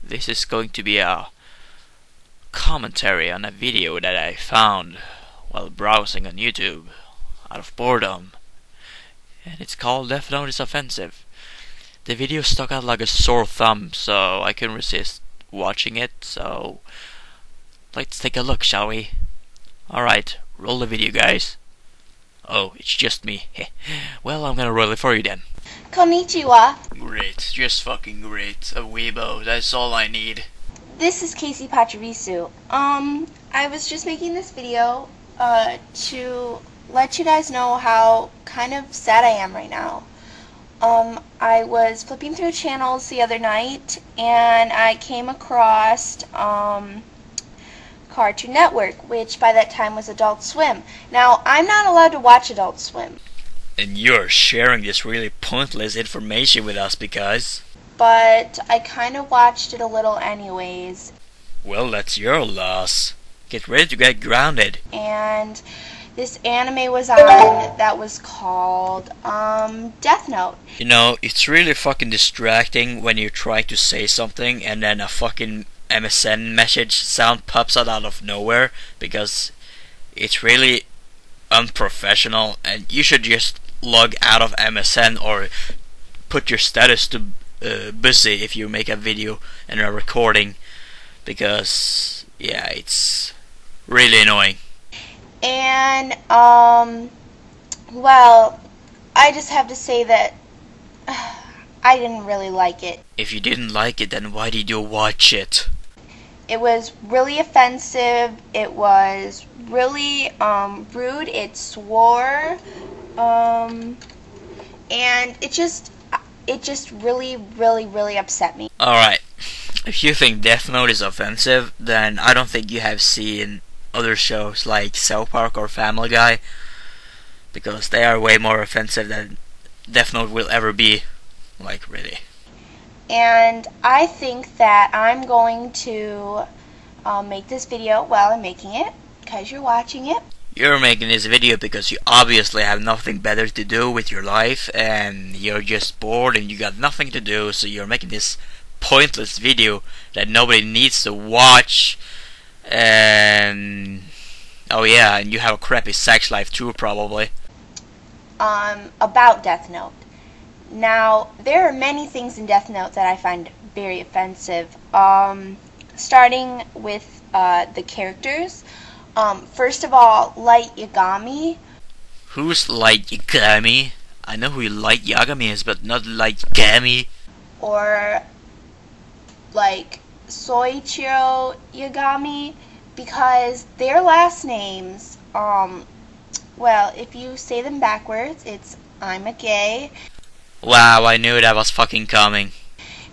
This is going to be a commentary on a video that I found while browsing on YouTube out of boredom, and it's called Death Note is Offensive. The video stuck out like a sore thumb, so I couldn't resist watching it, so let's take a look, shall we? Alright, roll the video, guys. Oh, it's just me. Well, I'm gonna roll it for you then. Konnichiwa. Great, just fucking great. A weebo, that's all I need. This is Casey Pachirisu. I was just making this video to let you guys know how kind of sad I am right now. I was flipping through channels the other night and I came across Cartoon Network, which by that time was Adult Swim. Now, I'm not allowed to watch Adult Swim. And you're sharing this really pointless information with us because... But I kind of watched it a little anyways. Well, that's your loss. Get ready to get grounded. And this anime was on that was called Death Note. You know, it's really fucking distracting when you try to say something and then a fucking MSN message sound pops out of nowhere, because it's really unprofessional and you should just log out of MSN or put your status to busy if you make a video and a recording, because yeah, it's really annoying. And well, I just have to say that I didn't really like it. If you didn't like it, then why did you watch it? It was really offensive. It was really rude. It swore, and it just really upset me. Alright, if you think Death Note is offensive, then I don't think you have seen other shows like South Park or Family Guy, because they are way more offensive than Death Note will ever be. Like, really. And I think that I'm going to make this video while I'm making it, because you're watching it. You're making this video because you obviously have nothing better to do with your life and you're just bored and you got nothing to do, so you're making this pointless video that nobody needs to watch. And oh yeah, and you have a crappy sex life too, probably. About Death Note. Now, there are many things in Death Note that I find very offensive. Starting with the characters. First of all, Light Yagami. Who's Light Yagami? I know who Light Yagami is, but not Light Yagami. Or like Soichiro Yagami, because their last names, well, if you say them backwards, it's I'm a gay. Wow, I knew that was fucking coming.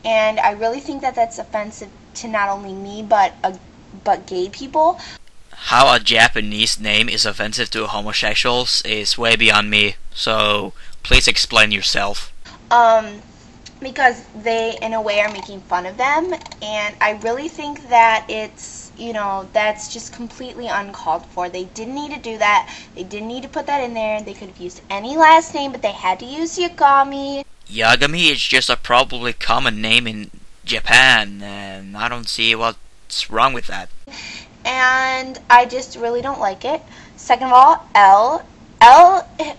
And I really think that that's offensive to not only me, but gay people. How a Japanese name is offensive to homosexuals is way beyond me, so please explain yourself. Because they, in a way, are making fun of them, and I really think that it's, you know, that's just completely uncalled for. They didn't need to do that. They didn't need to put that in there. They could have used any last name, but they had to use Yagami. Yagami is just a probably common name in Japan, and I don't see what's wrong with that. And I just really don't like it. Second of all, L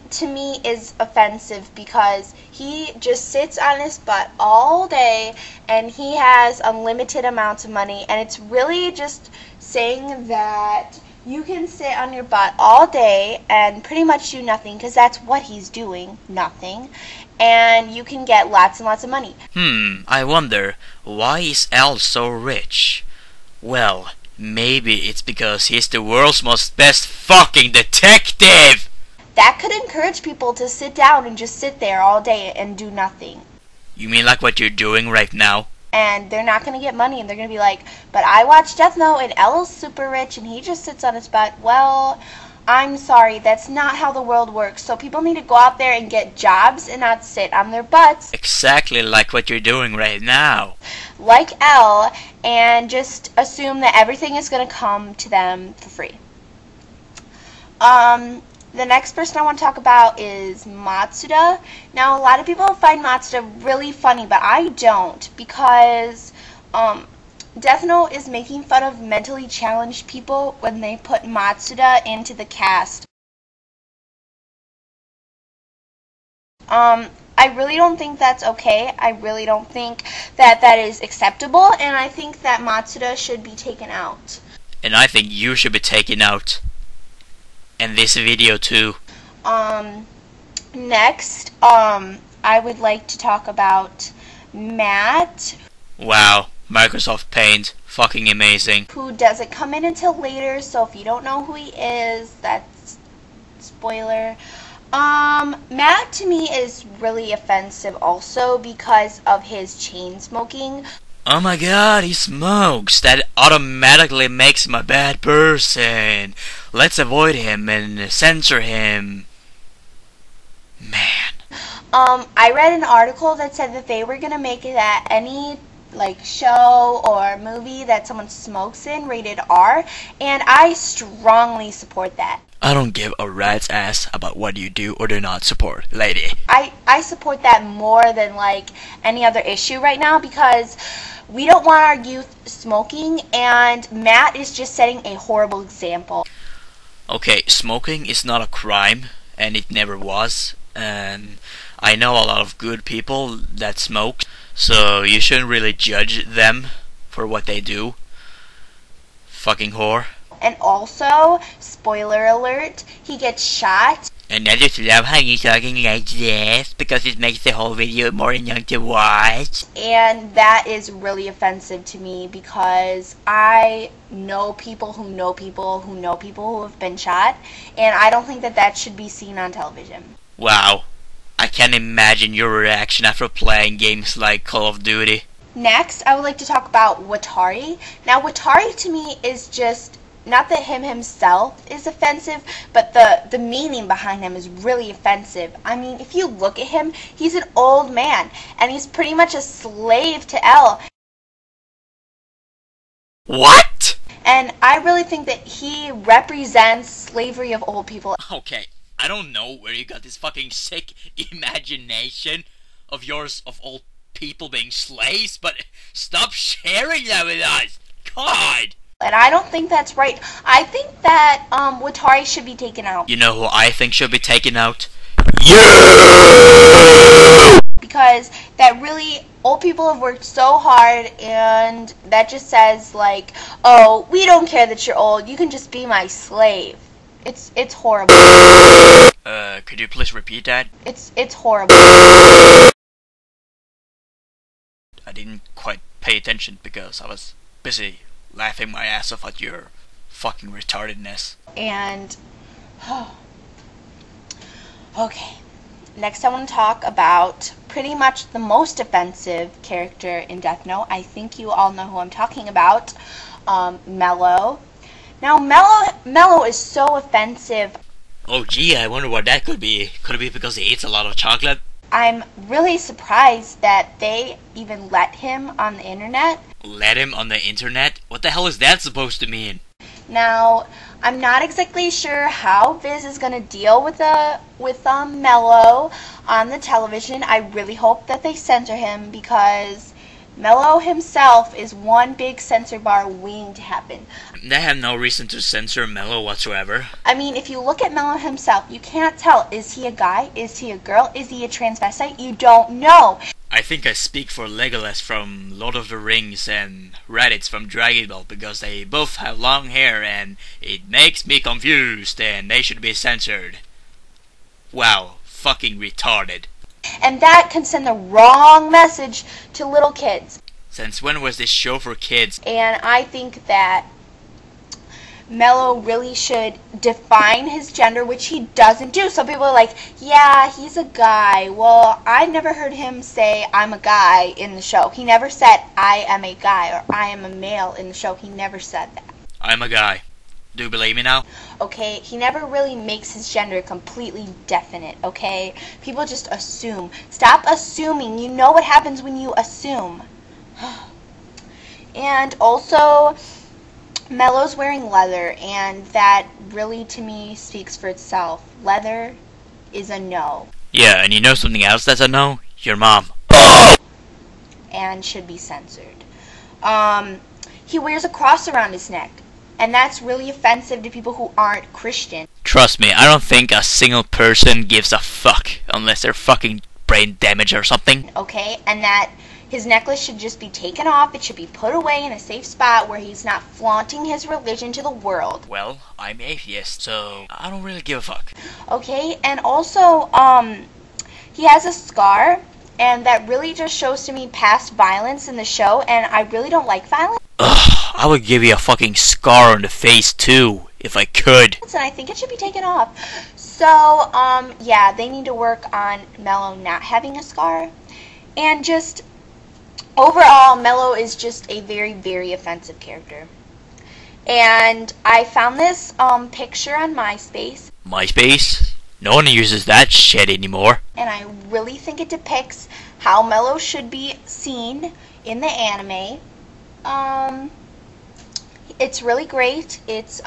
to me is offensive because he just sits on his butt all day and he has unlimited amounts of money, and it's really just saying that you can sit on your butt all day and pretty much do nothing, because that's what he's doing, nothing, and you can get lots and lots of money. I wonder, why is L so rich? Well, maybe it's because he's the world's most best fucking detective! That could encourage people to sit down and just sit there all day and do nothing. You mean like what you're doing right now? And they're not going to get money, and they're going to be like, but I watched Death Note and L's super rich and he just sits on his butt. Well, I'm sorry, that's not how the world works. So people need to go out there and get jobs and not sit on their butts. Exactly like what you're doing right now. Like L, and just assume that everything is going to come to them for free. The next person I want to talk about is Matsuda. Now, a lot of people find Matsuda really funny, but I don't, because Death Note is making fun of mentally challenged people when they put Matsuda into the cast. I really don't think that's okay. I really don't think that that is acceptable, and I think that Matsuda should be taken out. And I think you should be taken out. And this video too. Next, I would like to talk about Matt. Wow, Microsoft Paint, fucking amazing. Who doesn't come in until later, so if you don't know who he is, that's spoiler. Matt to me is really offensive also because of his chain smoking. Oh my god, he smokes. That automatically makes him a bad person. Let's avoid him and censor him. Man. I read an article that said that they were gonna make it that any show or movie that someone smokes in rated R, and I strongly support that. I don't give a rat's ass about what you do or do not support, lady. I support that more than any other issue right now because we don't want our youth smoking, and Matt is just setting a horrible example. Okay, smoking is not a crime, and it never was. And I know a lot of good people that smoke, so you shouldn't really judge them for what they do. Fucking whore. And also, spoiler alert, he gets shot. And I just love how you're talking like this, because it makes the whole video more young to watch. And that is really offensive to me because I know people who know people who know people who have been shot, and I don't think that that should be seen on television. Wow. I can't imagine your reaction after playing games like Call of Duty. Next, I would like to talk about Watari. Now, Watari to me is just, not that him himself is offensive, but the meaning behind him is really offensive. I mean, if you look at him, he's an old man, and he's pretty much a slave to L. What? And I really think that he represents slavery of old people. Okay, I don't know where you got this fucking sick imagination of yours of old people being slaves, but stop sharing that with us! God! And I don't think that's right. I think that Watari should be taken out. You know who I think should be taken out? You! Because that really, old people have worked so hard, and that just says oh, we don't care that you're old, you can just be my slave. It's horrible. Could you please repeat that? It's horrible. I didn't quite pay attention because I was busy laughing my ass off at your fucking retardedness. And okay, next I want to talk about pretty much the most offensive character in Death Note. I think you all know who I'm talking about. Mello. Now Mello is so offensive. Oh gee, I wonder what that could be. Could it be because he eats a lot of chocolate? I'm really surprised that they even let him on the internet. Let him on the internet? What the hell is that supposed to mean? Now, I'm not exactly sure how Viz is going to deal with Mello on the television. I really hope that they censor him because Mello himself is one big censor bar waiting to happen. They have no reason to censor Mello whatsoever. I mean, if you look at Mello himself, you can't tell. Is he a guy? Is he a girl? Is he a transvestite? You don't know. I think I speak for Legolas from Lord of the Rings and Raditz from Dragon Ball because they both have long hair and it makes me confused and they should be censored. Wow, fucking retarded. And that can send the wrong message to little kids. Since when was this show for kids? And I think that Mello really should define his gender, which he doesn't do. Some people are like, yeah, he's a guy. Well, I never heard him say, I'm a guy in the show. He never said, I am a guy, or I am a male in the show. He never said that. I'm a guy. Do you believe me now? Okay, he never really makes his gender completely definite, okay? People just assume. Stop assuming. You know what happens when you assume. And also, Mello's wearing leather, and that really, to me, speaks for itself. Leather is a no. Yeah, and you know something else that's a no? Your mom. And should be censored. he wears a cross around his neck. And that's really offensive to people who aren't Christian. Trust me, I don't think a single person gives a fuck unless they're fucking brain damaged or something. Okay, and that his necklace should just be taken off. It should be put away in a safe spot where he's not flaunting his religion to the world. Well, I'm atheist, so I don't really give a fuck. Okay, and also, he has a scar, and that really just shows to me past violence in the show, and I really don't like violence. Ugh, I would give you a fucking scar on the face too, if I could. And I think it should be taken off. So, yeah, they need to work on Mello not having a scar. And just, overall, Mello is just a very, very offensive character. And I found this, picture on MySpace. MySpace? No one uses that shit anymore. And I really think it depicts how Mello should be seen in the anime. It's really great. It's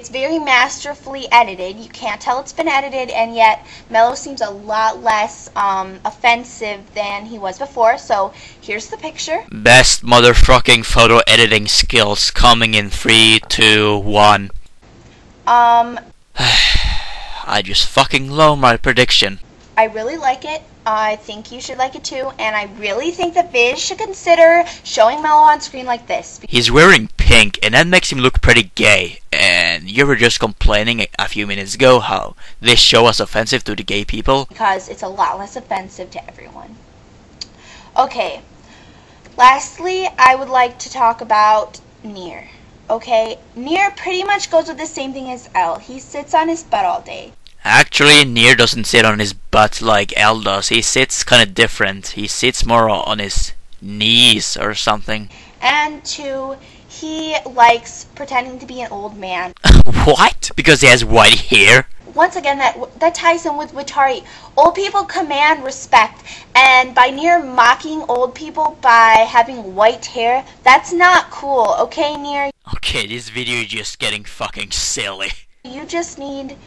very masterfully edited. You can't tell it's been edited, and yet Mello seems a lot less offensive than he was before. So here's the picture. Best motherfucking photo editing skills coming in 3, 2, 1. I just fucking low my prediction. I really like it. I think you should like it too, and I really think that Viz should consider showing Mello on screen like this. He's wearing pink, and that makes him look pretty gay. And you were just complaining a few minutes ago how this show was offensive to the gay people. Because it's a lot less offensive to everyone. Okay, lastly, I would like to talk about Nier. Okay, Nier pretty much goes with the same thing as L. He sits on his butt all day. Actually, Nier doesn't sit on his butt like L does. He sits kinda different. He sits more on his knees or something. And 2, he likes pretending to be an old man. What? Because he has white hair? Once again, that ties in with Witari. Old people command respect, and by Nier mocking old people by having white hair, that's not cool, okay, Nier? Okay, this video is just getting fucking silly. You just need...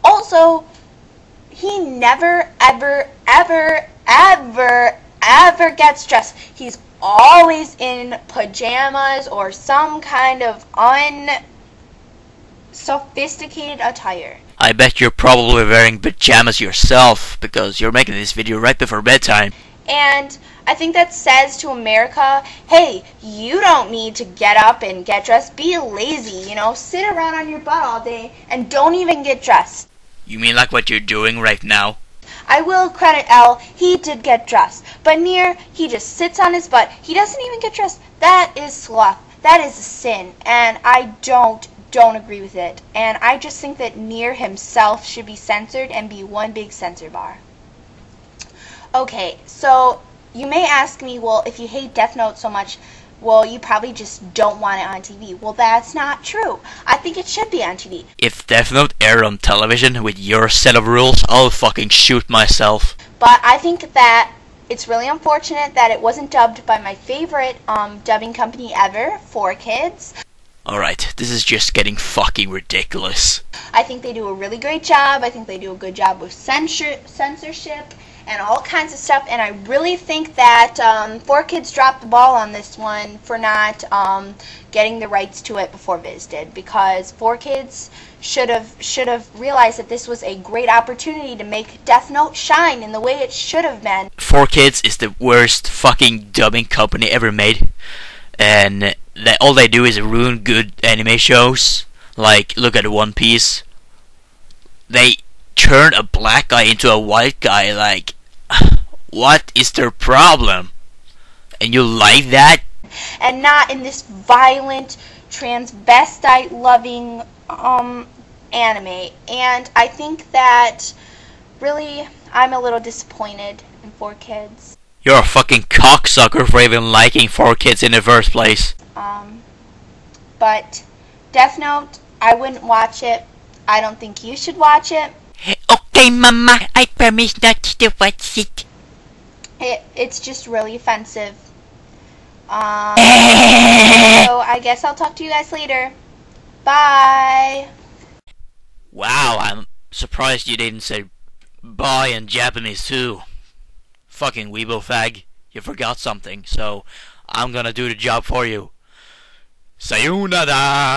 Also, he never, ever, ever, ever, ever gets dressed. He's always in pajamas or some kind of unsophisticated attire. I bet you're probably wearing pajamas yourself, because you're making this video right before bedtime. And I think that says to America, hey, you don't need to get up and get dressed. Be lazy, you know, sit around on your butt all day and don't even get dressed. You mean like what you're doing right now? I will credit L, he did get dressed. But Nier, he just sits on his butt. He doesn't even get dressed. That is sloth. That is a sin. And I don't agree with it. And I just think that Nier himself should be censored and be one big censor bar. Okay, so you may ask me, well, if you hate Death Note so much, well, you probably just don't want it on TV. Well, that's not true. I think it should be on TV. If Death Note aired on television with your set of rules, I'll fucking shoot myself. But I think that it's really unfortunate that it wasn't dubbed by my favorite dubbing company ever, 4Kids. Alright, this is just getting fucking ridiculous. I think they do a really great job. I think they do a good job with censorship and all kinds of stuff, and I really think that 4Kids dropped the ball on this one for not getting the rights to it before Viz did, because 4Kids should have realized that this was a great opportunity to make Death Note shine in the way it should have been. 4Kids is the worst fucking dubbing company ever made, and all they do is ruin good anime shows. Like, look at One Piece. They turn a black guy into a white guy, like, what is their problem? And you like that? And not in this violent, transvestite loving anime. And I think that really I'm a little disappointed in 4Kids. You're a fucking cocksucker for even liking 4Kids in the first place. But Death Note, I wouldn't watch it. I don't think you should watch it. Okay, Mama, I promise not to watch it. It's just really offensive. So I guess I'll talk to you guys later. Bye. Wow, I'm surprised you didn't say bye in Japanese too. Fucking weebo fag. You forgot something, so I'm gonna do the job for you. Sayonara!